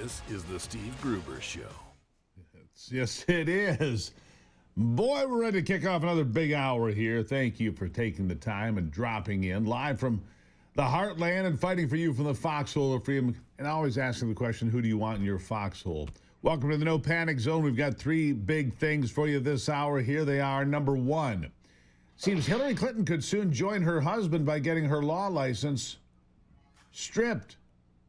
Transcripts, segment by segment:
This is the Steve Gruber Show. Yes, it is. Boy, we're ready to kick off another big hour here. Thank you for taking the time and dropping in live from the heartland and fighting for you from the foxhole of freedom. And always asking the question, who do you want in your foxhole? Welcome to the No Panic Zone. We've got three big things for you this hour. Here they are. Number one, seems Hillary Clinton could soon join her husband by getting her law license stripped.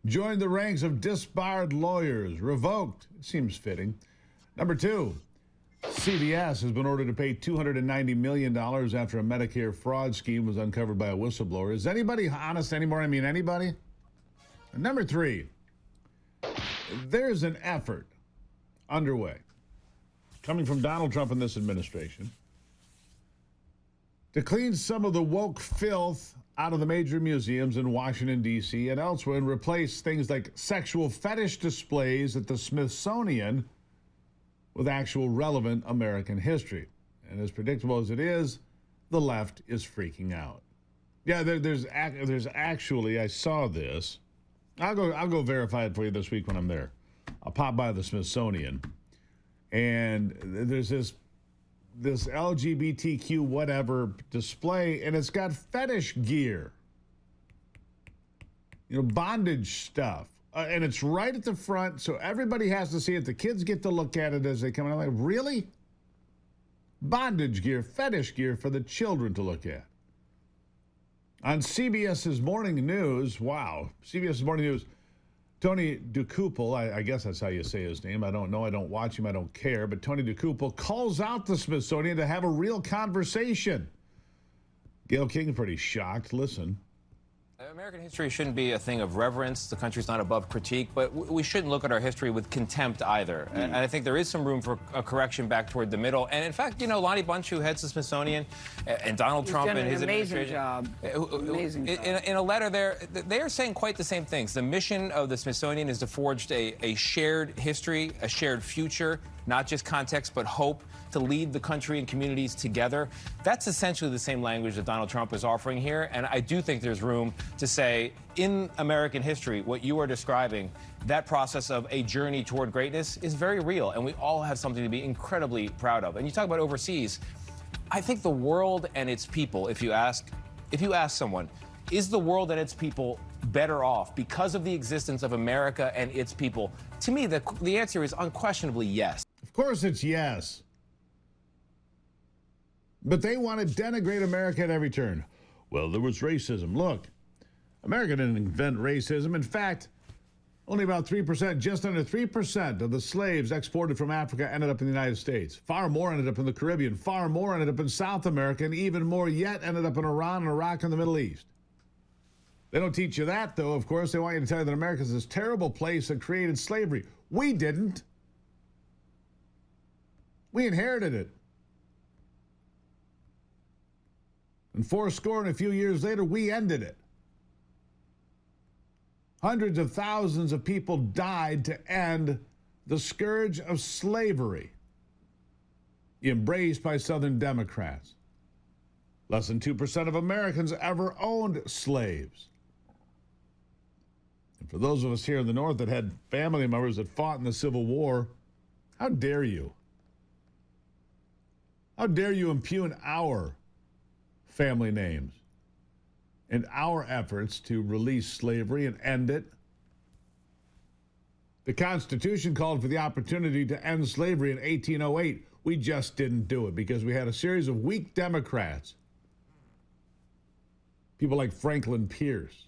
Join the ranks of disbarred lawyers, revoked. It seems fitting. Number two, CVS has been ordered to pay $290 million after a Medicare fraud scheme was uncovered by a whistleblower. Is anybody honest anymore? I mean, anybody? And number three, there's an effort underway coming from Donald Trump and this administration to clean some of the woke filth out of the major museums in Washington, D.C. and elsewhere and replace things like sexual fetish displays at the Smithsonian with actual relevant American history. And as predictable as it is, the left is freaking out. Yeah, there's actually, I saw this. I'll go verify it for you this week when I'm there. I'll pop by the Smithsonian, and there's this LGBTQ whatever display, and it's got fetish gear, bondage stuff. And it's right at the front, so everybody has to see it. The kids get to look at it as they come in. I'm like, really? Bondage gear, fetish gear for the children to look at. On CBS's Morning News, wow, CBS's Morning News, Tony DeCouple, I guess that's how you say his name. I don't know. I don't watch him. I don't care. But Tony DeCouple calls out the Smithsonian to have a real conversation. Gail King's pretty shocked. Listen. American history shouldn't be a thing of reverence. The country's not above critique, but we shouldn't look at our history with contempt either. And I think there is some room for a correction back toward the middle. And in fact, Lonnie Bunch, who heads the Smithsonian, and Donald Trump and his administration. Amazing job. In a letter there, they are saying quite the same things. The mission of the Smithsonian is to forge a shared history, a shared future, not just context, but hope, to lead the country and communities together. That's essentially the same language that Donald Trump is offering here. And I do think there's room to say, in American history, what you are describing, that process of a journey toward greatness is very real. And we all have something to be incredibly proud of. And you talk about overseas. I think the world and its people, if you ask someone, is the world and its people better off because of the existence of America and its people? To me, the answer is unquestionably yes. Of course it's yes. But they want to denigrate America at every turn. Well, there was racism. Look, America didn't invent racism. In fact, only about 3%, just under 3% of the slaves exported from Africa ended up in the United States. Far more ended up in the Caribbean. Far more ended up in South America. And even more yet ended up in Iran and Iraq and the Middle East. They don't teach you that, though. Of course, they want you to tell you that America is this terrible place that created slavery. We didn't. We inherited it. And 80 and a few years later, we ended it. Hundreds of thousands of people died to end the scourge of slavery, embraced by Southern Democrats. Less than 2% of Americans ever owned slaves. And for those of us here in the North that had family members that fought in the Civil War, how dare you? How dare you impugn our family names and our efforts to release slavery and end it? The Constitution called for the opportunity to end slavery in 1808. We just didn't do it because we had a series of weak Democrats. People like Franklin Pierce,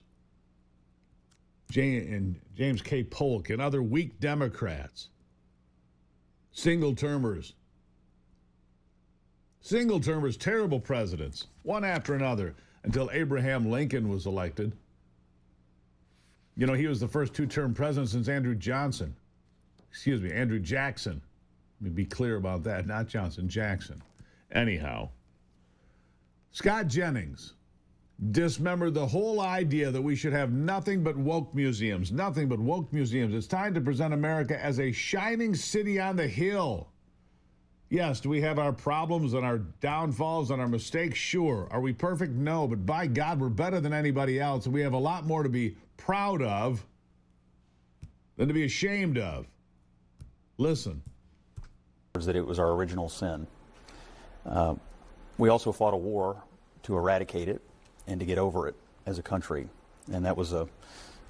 James K. Polk, and other weak Democrats. Single-termers, terrible presidents, one after another, until Abraham Lincoln was elected. He was the first two-term president since Andrew Jackson. Let me be clear about that, not Johnson, Jackson. Anyhow, Scott Jennings dismembered the whole idea that we should have nothing but woke museums. Nothing but woke museums. It's time to present America as a shining city on the hill. Yes, do we have our problems and our downfalls and our mistakes? Sure. Are we perfect? No, but by God, we're better than anybody else, and we have a lot more to be proud of than to be ashamed of. Listen. That it was our original sin. We also fought a war to eradicate it and to get over it as a country. And that was a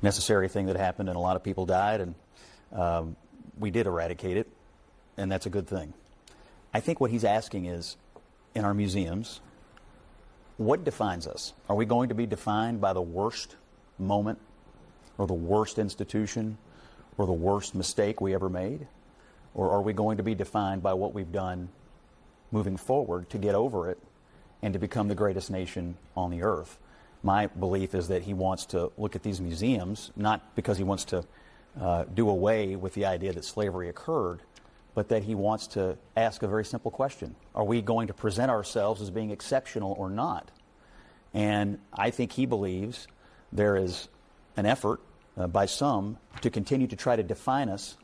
necessary thing that happened, and a lot of people died, and we did eradicate it, and that's a good thing. I think what he's asking is, in our museums, what defines us? Are we going to be defined by the worst moment or the worst institution or the worst mistake we ever made? Or are we going to be defined by what we've done moving forward to get over it and to become the greatest nation on the earth? My belief is that he wants to look at these museums, not because he wants to do away with the idea that slavery occurred, but that he wants to ask a very simple question. Are we going to present ourselves as being exceptional or not? And I think he believes there is an effort by some to continue to try to define us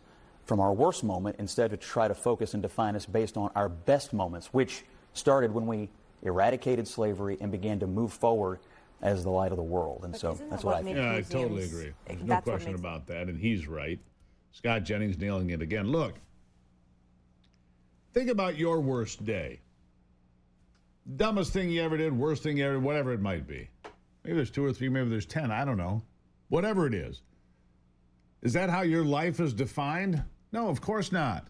from our worst moment instead of to try to focus and define us based on our best moments, which started when we eradicated slavery and began to move forward as the light of the world. And so that's what I think. Yeah, I totally agree. There's no question about that, and he's right. Scott Jennings nailing it again. Look, think about your worst day. Dumbest thing you ever did, worst thing you ever did, whatever it might be. Maybe there's 2 or 3, maybe there's 10, I don't know. Whatever it is. Is that how your life is defined? No, of course not.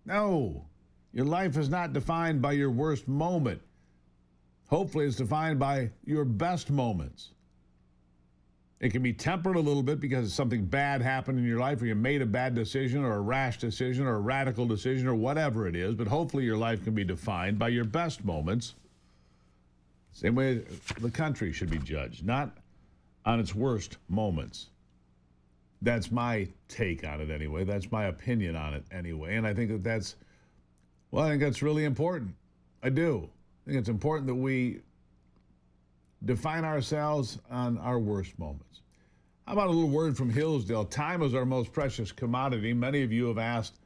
No. Your life is not defined by your worst moment. Hopefully it's defined by your best moments. It can be tempered a little bit because something bad happened in your life, or you made a bad decision or a rash decision or a radical decision or whatever it is, but hopefully your life can be defined by your best moments. Same way the country should be judged, not on its worst moments. That's my take on it anyway. That's my opinion on it anyway. And I think that's really important. I do. I think it's important that we define ourselves on our worst moments. How about a little word from Hillsdale? Time is our most precious commodity. Many of you have asked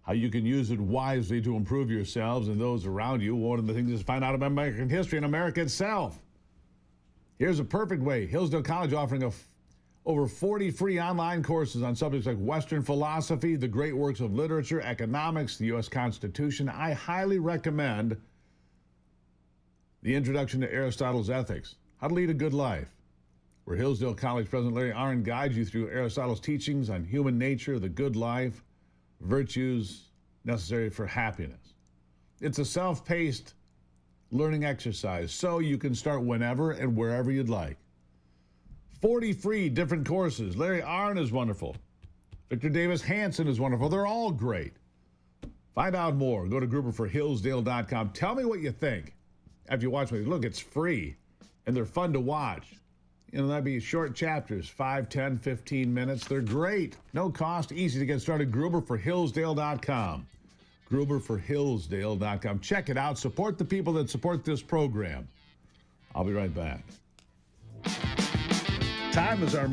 how you can use it wisely to improve yourselves and those around you. One of the things is to find out about American history and America itself. Here's a perfect way. Hillsdale College offering over 40 free online courses on subjects like Western philosophy, the great works of literature, economics, the U.S. Constitution. I highly recommend the Introduction to Aristotle's Ethics, How to Lead a Good Life, where Hillsdale College President Larry Arnn guides you through Aristotle's teachings on human nature, the good life, virtues necessary for happiness. It's a self-paced learning exercise, so you can start whenever and wherever you'd like. 40 free different courses. Larry Arnn is wonderful. Victor Davis Hanson is wonderful. They're all great. Find out more. Go to gruberforhillsdale.com. Tell me what you think after you watch me. Look, it's free, and they're fun to watch. That'd be short chapters, 5, 10, 15 minutes. They're great. No cost, easy to get started. gruberforhillsdale.com. gruberforhillsdale.com. Check it out. Support the people that support this program. I'll be right back. Time is our most